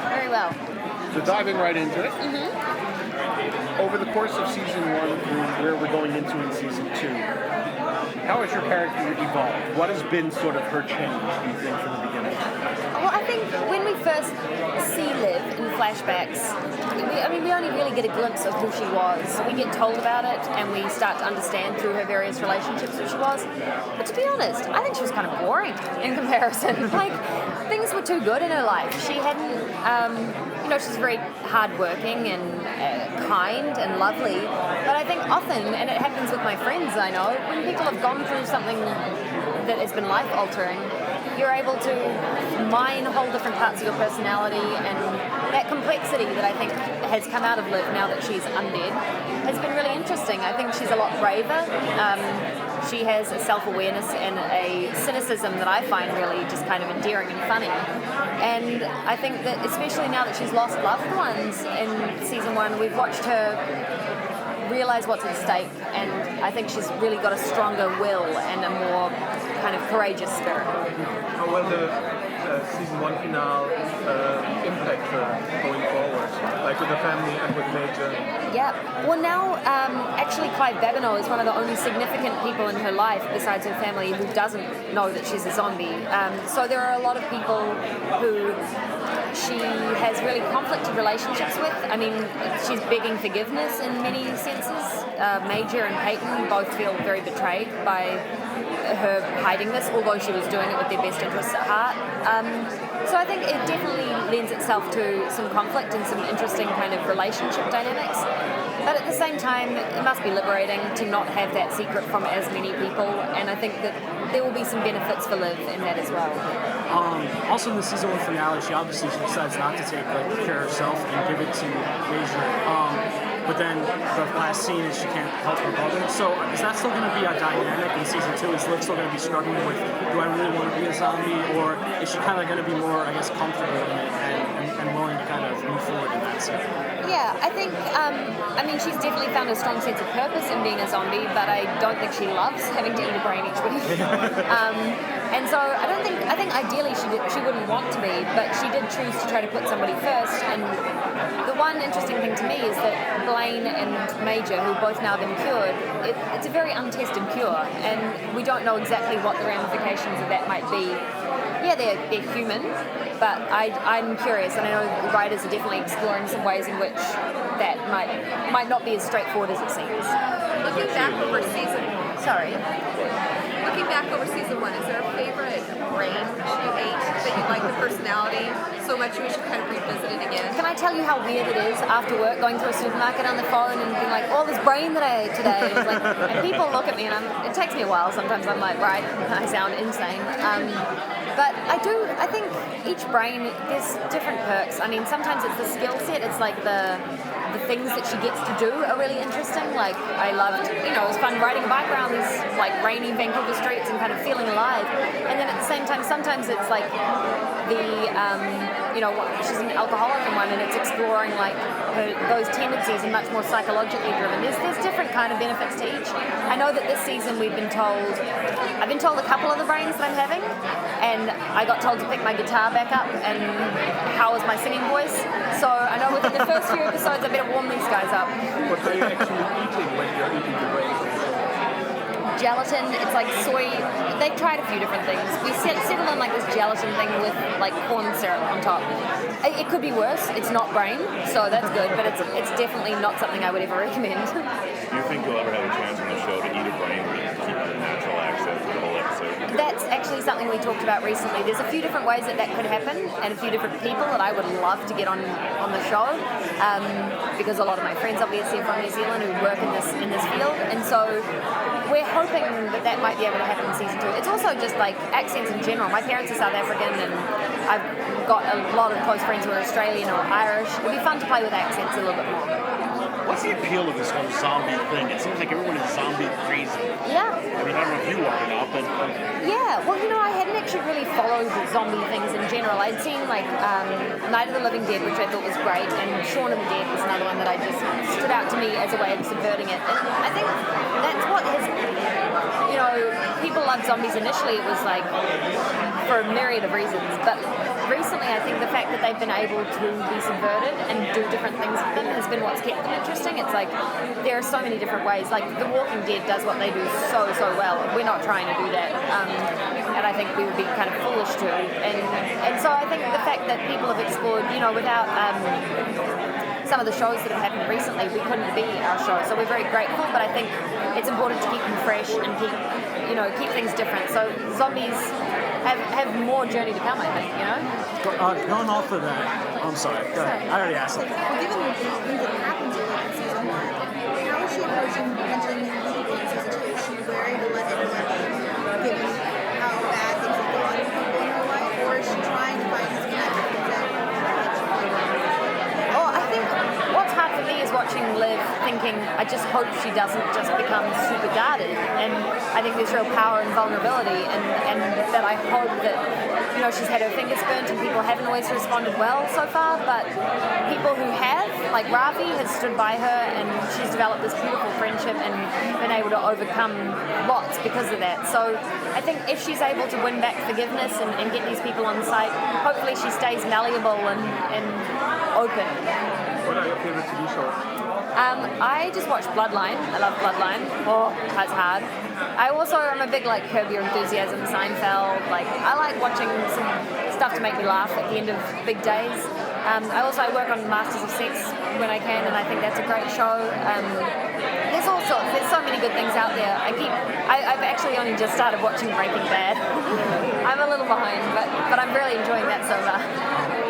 Very well. So diving right into it. Over the course of season 1 through where we're going into in season 2, how has your character evolved? What has been sort of her change, do you think, from the beginning? Well, I think when we first see Liv in flashbacks, we only really get a glimpse of who she was. We get told about it, and we start to understand through her various relationships who she was. But to be honest, I think she was kind of boring in comparison. Like, things were too good in her life. She hadn't, she's very hardworking and kind and lovely. But I think often, and it happens with my friends I know, when people have gone through something that has been life-altering, you're able to mine whole different parts of your personality, and that complexity that I think has come out of Liv now that she's undead has been really interesting. I think she's a lot braver. She has a self-awareness and a cynicism that I find really just kind of endearing and funny. And I think that especially now that she's lost loved ones in season 1, we've watched her realize what's at stake, and I think she's really got a stronger will and a more kind of courageous spirit. How will the season 1 finale impact her going forward, like with the family and with Major? Yeah, well now actually Clive Babineau is one of the only significant people in her life besides her family who doesn't know that she's a zombie. So there are a lot of people who she has really conflicted relationships with. I mean, she's begging forgiveness in many senses. Major and Peyton both feel very betrayed by her hiding this, although she was doing it with their best interests at heart. So I think it definitely lends itself to some conflict and some interesting kind of relationship dynamics. But at the same time, it must be liberating to not have that secret from as many people, and I think that there will be some benefits for Liv in that as well. Also in the season 1 finale, she decides not to take care of herself and give it to Major. But then the last scene is she can't help her brother. So is that still going to be a dynamic in season 2? Is Liv still going to be struggling with, do I really want to be a zombie? Or is she kind of going to be more, I guess, comfortable in it and willing to kind of move forward in that sense? Yeah, I think, she's definitely found a strong sense of purpose in being a zombie, but I don't think she loves having to eat a brain each week. And so I think ideally she wouldn't want to be, but she did choose to try to put somebody first. And the one interesting thing to me is that Blaine and Major, who both now been cured, it's a very untested cure, and we don't know exactly what the ramifications of that might be. Yeah, they're human, but I'm curious, and I know the writers are definitely exploring some ways in which that might not be as straightforward as it seems. Looking back over season 1, is there a favorite brain you ate that you like the personality so much we should kind of revisit it again? Can I tell you how weird it is after work going through a supermarket on the phone and being like, oh, this brain that I ate today. It's like, and people look at me and it takes me a while. Sometimes I'm like, right, I sound insane. But I think each brain, there's different perks. I mean, sometimes it's the skill set. It's like the things that she gets to do are really interesting. Like, I loved, it was fun riding a bike around these, like, rainy Vancouver streets and kind of feeling alive. And then at the same time, sometimes it's like she's an alcoholic in one, and it's exploring, like, those tendencies and much more psychologically driven. There's different kind of benefits to each. I know that this season I've been told a couple of the brains that I'm having, and I got told to pick my guitar back up and how was my singing voice. So I know within the first few episodes I better warm these guys up. What are you actually eating when you're eating the brains? Gelatin, it's like soy. They've tried a few different things. We settled on like this gelatin thing with like corn syrup on top. It could be worse. It's not brain, so that's good, but it's definitely not something I would ever recommend. Do you think you'll ever have a chance on the show to eat a brain or keep the natural accent for the whole episode? That's actually something we talked about recently. There's a few different ways that could happen, and a few different people that I would love to get on the show, because a lot of my friends obviously are from New Zealand who work in this field, and so we're hoping that might be able to happen in season 2. It's also just like accents in general. My parents are South African, and I've got a lot of close friends who are Australian or Irish. It'd be fun to play with accents a little bit more. What's the appeal of this whole zombie thing? It seems like everyone is zombie crazy. Yeah. I mean, I don't know if you are or not, but... Yeah, well, I hadn't actually really followed the zombie things in general. I'd seen, like, Night of the Living Dead, which I thought was great, and Shaun of the Dead was another one that I just stood out to me as a way of subverting it. And I think that's what has... people loved zombies initially, it was like for a myriad of reasons. But recently, I think the fact that they've been able to be subverted and do different things with them has been what's kept them interesting. It's like there are so many different ways. Like The Walking Dead does what they do so well. We're not trying to do that, and I think we would be kind of foolish to. And so I think the fact that people have explored, without some of the shows that have happened recently, we couldn't be our show. So we're very grateful, but I think it's important to keep them fresh and keep things different. So zombies have more journey to come, I think, Going off of that, I'm sorry, go ahead. I already asked something. Well, given the things that happened to her in season 1, how is she approaching eventually moving people in season 2? Is she wary to let everyone in, given how bad things have gone in her life, or is she trying to find these connections that Well, I think what's hard for me is watching Liv thinking, I just hope she doesn't just become super guarded. And I think there's real power and vulnerability, and that I hope that, she's had her fingers burnt and people haven't always responded well so far, but people who have, like Ravi, has stood by her and she's developed this beautiful friendship and been able to overcome lots because of that. So I think if she's able to win back forgiveness and get these people on site, hopefully she stays malleable and open. What are your favorite TV shows? I just watched Bloodline. I love Bloodline. Oh, that's hard. I also am a big Curb Your Enthusiasm, Seinfeld. I like watching some stuff to make me laugh at the end of big days. I work on Masters of Sex when I can, and I think that's a great show. There's all sorts. There's so many good things out there. I've actually only just started watching Breaking Bad. I'm a little behind, but I'm really enjoying that so far.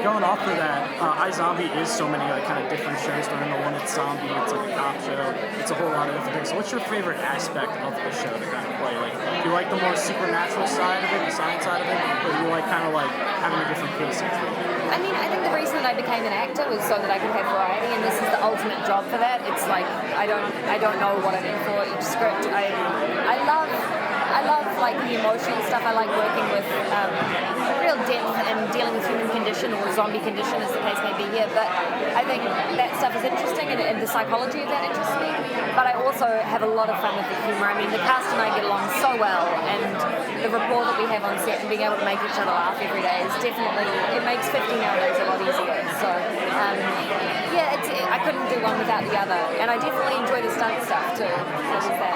Going off of that, iZombie is so many kind of different shows. They're in the one it's zombie, it's like a cop show, it's a whole lot of different things. So what's your favorite aspect of the show to kind of play? Do you like the more supernatural side of it, the science side of it, or do you like kind of having a different pace each week? I mean, I think the reason that I became an actor was so that I could have variety, and this is the ultimate job for that. It's like I don't know what I'm in for each script. I love the emotional stuff. I like working with real depth and dealing with human condition or zombie condition, as the case may be here. But I think that stuff is interesting, and the psychology of that interests me. But I also have a lot of fun with the humor. I mean, the cast and I get along so well, and the rapport that we have on set and being able to make each other laugh every day is definitely, it makes 50 nowadays a lot easier. So I couldn't do one without the other, and I definitely enjoy the stunt stuff too. So there's that.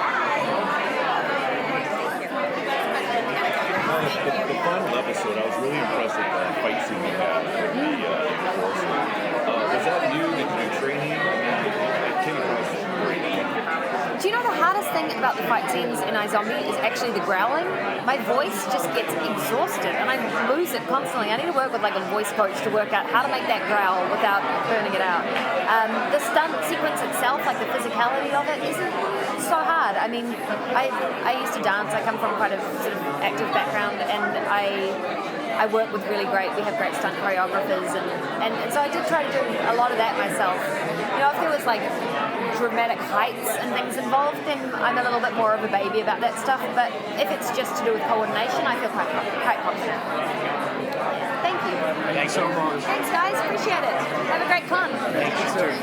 The final episode, I was really impressed with the fight scene you had with the force. Was that new? Did you do training? It came across great. Do you know the hardest thing about the fight scenes in iZombie is actually the growling? My voice just gets exhausted and I lose it constantly. I need to work with a voice coach to work out how to make that growl without burning it out. The stunt sequence itself, the physicality of it, isn't so hard. I mean, I used to dance. I come from quite a sort of active background, and I work with we have great stunt choreographers, and so I did try to do a lot of that myself. If there was dramatic heights and things involved, then I'm a little bit more of a baby about that stuff, but if it's just to do with coordination, I feel quite confident. Thank you. Thanks so much. Thanks guys, appreciate it. Have a great con. Thank you, sir.